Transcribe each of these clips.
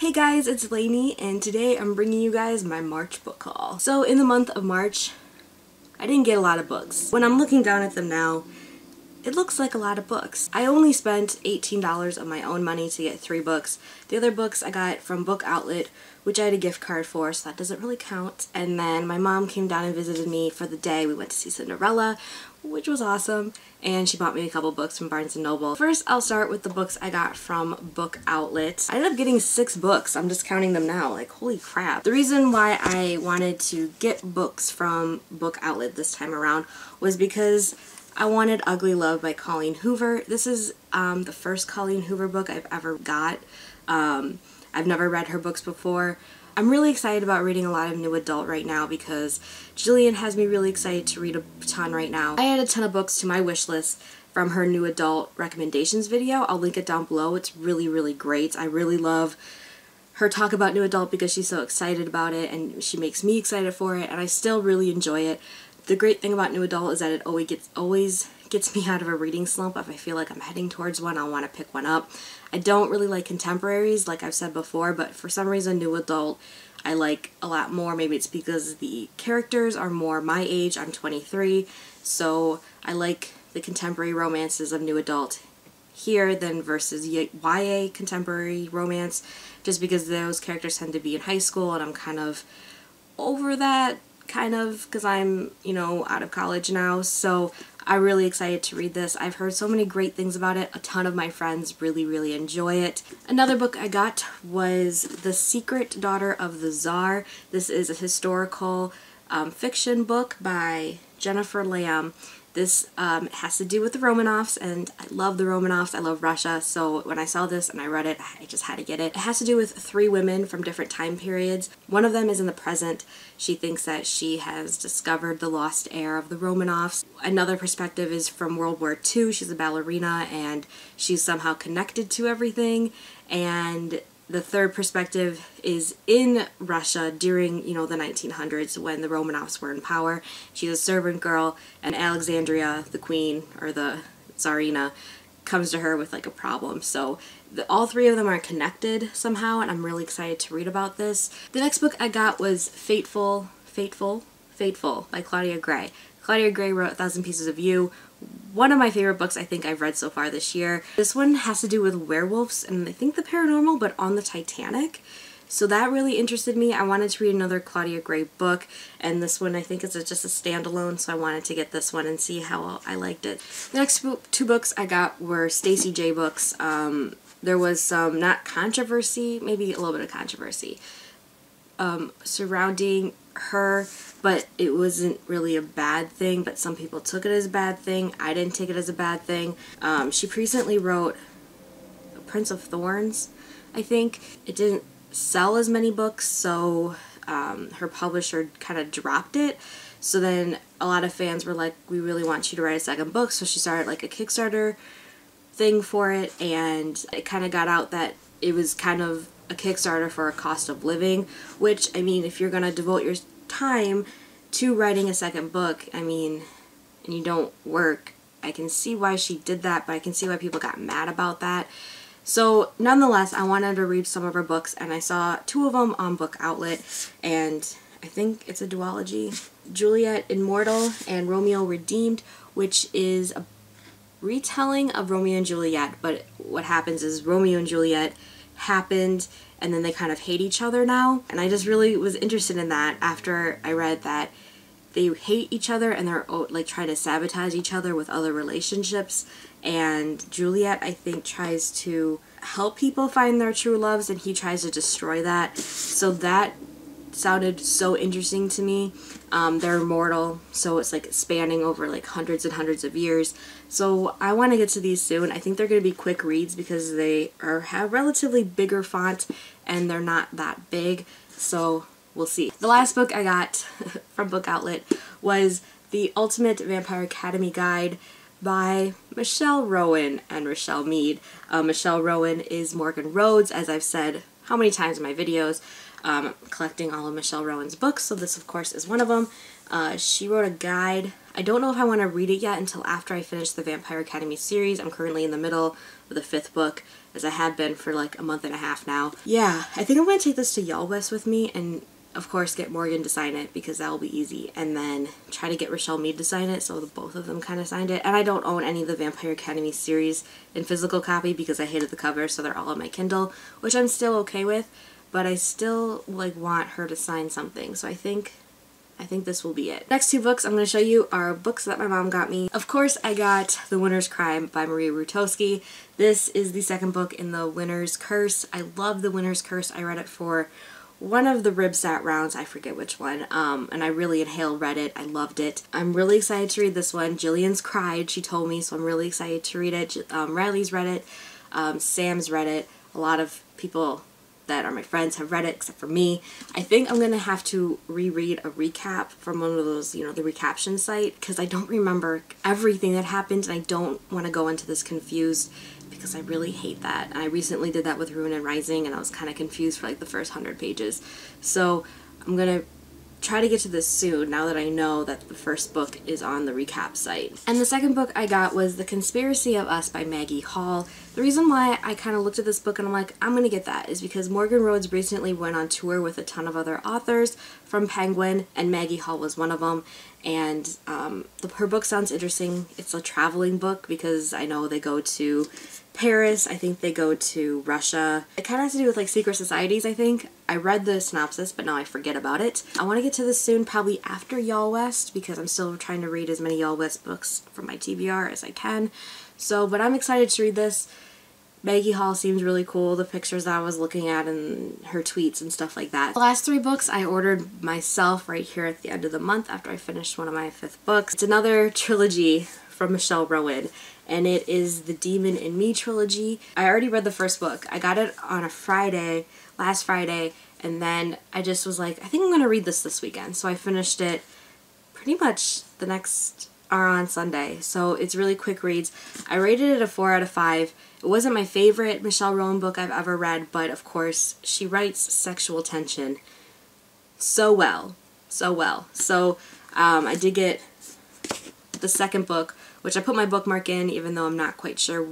Hey guys, it's Lainey, and today I'm bringing you guys my March book haul. So in the month of March, I didn't get a lot of books. When I'm looking down at them now, it looks like a lot of books. I only spent $18 of my own money to get 3 books. The other books I got from Book Outlet, which I had a gift card for, so that doesn't really count. And then my mom came down and visited me for the day. We went to see Cinderella, which was awesome, and she bought me a couple books from Barnes & Noble. First, I'll start with the books I got from Book Outlet. I ended up getting 6 books. I'm just counting them now, like holy crap. The reason why I wanted to get books from Book Outlet this time around was because I wanted Ugly Love by Colleen Hoover. This is the first Colleen Hoover book I've ever got. I've never read her books before. I'm really excited about reading a lot of new adult right now because Jillian has me really excited to read a ton right now. I added a ton of books to my wish list from her new adult recommendations video. I'll link it down below. It's really, really great. I really love her talk about new adult because she's so excited about it and she makes me excited for it, and I still really enjoy it. The great thing about new adult is that it always gets me out of a reading slump. If I feel like I'm heading towards one, I'll want to pick one up. I don't really like contemporaries, like I've said before, but for some reason new adult I like a lot more. Maybe it's because the characters are more my age. I'm 23, so I like the contemporary romances of new adult here than versus YA contemporary romance, just because those characters tend to be in high school and I'm kind of over that, because I'm, you know, out of college now. So I'm really excited to read this. I've heard so many great things about it. A ton of my friends really, really enjoy it. Another book I got was The Secret Daughter of the Tsar. This is a historical fiction book by Jennifer Lamb. This has to do with the Romanovs, and I love the Romanovs. I love Russia, so when I saw this and I read it, I just had to get it. It has to do with 3 women from different time periods. One of them is in the present. She thinks that she has discovered the lost heir of the Romanovs. Another perspective is from World War II. She's a ballerina and she's somehow connected to everything. And the third perspective is in Russia during, you know, the 1900s when the Romanovs were in power. She's a servant girl, and Alexandria, the queen, or the Tsarina, comes to her with like a problem. So all 3 of them are connected somehow, and I'm really excited to read about this. The next book I got was Fateful by Claudia Gray. Claudia Gray wrote 1,000 Pieces of You. One of my favorite books I think I've read so far this year. This one has to do with werewolves and I think the paranormal, but on the Titanic. So that really interested me. I wanted to read another Claudia Gray book, and this one I think is just a standalone, so I wanted to get this one and see how I liked it. The next 2 books I got were Stacey J books. There was some, not controversy, maybe a little bit of controversy surrounding her, but it wasn't really a bad thing, but some people took it as a bad thing. I didn't take it as a bad thing. She recently wrote Prince of Thorns, I think. It didn't sell as many books, so her publisher kind of dropped it. So then a lot of fans were like, we really want you to write a second book, so she started like a Kickstarter thing for it, and it kind of got out that it was kind of a Kickstarter for a cost of living, which, I mean, if you're gonna devote your time to writing a second book, I mean, and you don't work, I can see why she did that, but I can see why people got mad about that. So nonetheless, I wanted to read some of her books, and I saw 2 of them on Book Outlet, and I think it's a duology. Juliet Immortal and Romeo Redeemed, which is a retelling of Romeo and Juliet, but what happens is Romeo and Juliet happened and then they kind of hate each other now, and I just really was interested in that after I read that they hate each other and they're like trying to sabotage each other with other relationships, and Juliet I think tries to help people find their true loves and he tries to destroy that. So that sounded so interesting to me. They're immortal, so it's like spanning over like hundreds and hundreds of years. So I want to get to these soon. I think they're going to be quick reads because they have relatively bigger font and they're not that big. So we'll see. The last book I got from Book Outlet was The Ultimate Vampire Academy Guide by Michelle Rowan and Rochelle Mead. Michelle Rowan is Morgan Rhodes, as I've said how many times in my videos. collecting all of Michelle Rowan's books, so this of course is one of them. She wrote a guide. I don't know if I want to read it yet until after I finish the Vampire Academy series. I'm currently in the middle of the 5th book, as I have been for like a month and a half now. Yeah, I think I'm going to take this to Y'all West with me and of course get Morgan to sign it because that will be easy, and then try to get Rochelle Mead to sign it so the both of them kind of signed it. And I don't own any of the Vampire Academy series in physical copy because I hated the cover, so they're all on my Kindle, which I'm still okay with, but I still like want her to sign something, so I think this will be it. Next 2 books I'm going to show you are books that my mom got me. Of course, I got The Winter's Crime by Maria Rutowski. This is the 2nd book in The Winter's Curse. I love The Winter's Curse. I read it for one of the Ribsat rounds, I forget which one, and I really read it. I loved it. I'm really excited to read this one. Jillian's cried, she told me, so I'm really excited to read it. Riley's read it. Sam's read it. A lot of people that are my friends have read it, except for me. I think I'm going to have to reread a recap from one of those, you know, the recaption site, because I don't remember everything that happened, and I don't want to go into this confused, because I really hate that. And I recently did that with Ruin and Rising, and I was kind of confused for like the first 100 pages. So I'm going to try to get to this soon, now that I know that the first book is on the recap site. And the 2nd book I got was The Conspiracy of Us by Maggie Hall. The reason why I kind of looked at this book and I'm like, I'm gonna get that, is because Morgan Rhodes recently went on tour with a ton of other authors from Penguin, and Maggie Hall was one of them. And her book sounds interesting. It's a traveling book because I know they go to Paris, I think they go to Russia. It kind of has to do with like secret societies, I think. I read the synopsis, but now I forget about it. I want to get to this soon, probably after Y'all West, because I'm still trying to read as many Y'all West books from my TBR as I can. So, but I'm excited to read this. Maggie Hall seems really cool, the pictures that I was looking at and her tweets and stuff like that. The last 3 books I ordered myself right here at the end of the month after I finished one of my 5th books. It's another trilogy from Michelle Rowan, and it is the Demon in Me trilogy. I already read the first book. I got it on a Friday, last Friday, and then I just was like, I think I'm going to read this weekend. So I finished it pretty much the next, or on Sunday. So it's really quick reads. I rated it a 4 out of 5. It wasn't my favorite Michelle Rowan book I've ever read, but of course she writes sexual tension so well, so well. So I did get the 2nd book, which I put my bookmark in, even though I'm not quite sure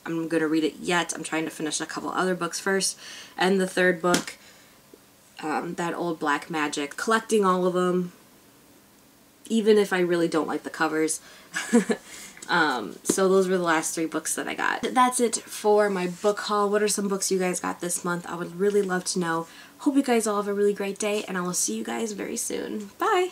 I'm going to read it yet. I'm trying to finish a couple other books first. And the 3rd book, That Old Black Magic, collecting all of them, even if I really don't like the covers. So those were the last 3 books that I got. That's it for my book haul. What are some books you guys got this month? I would really love to know. Hope you guys all have a really great day, and I will see you guys very soon. Bye!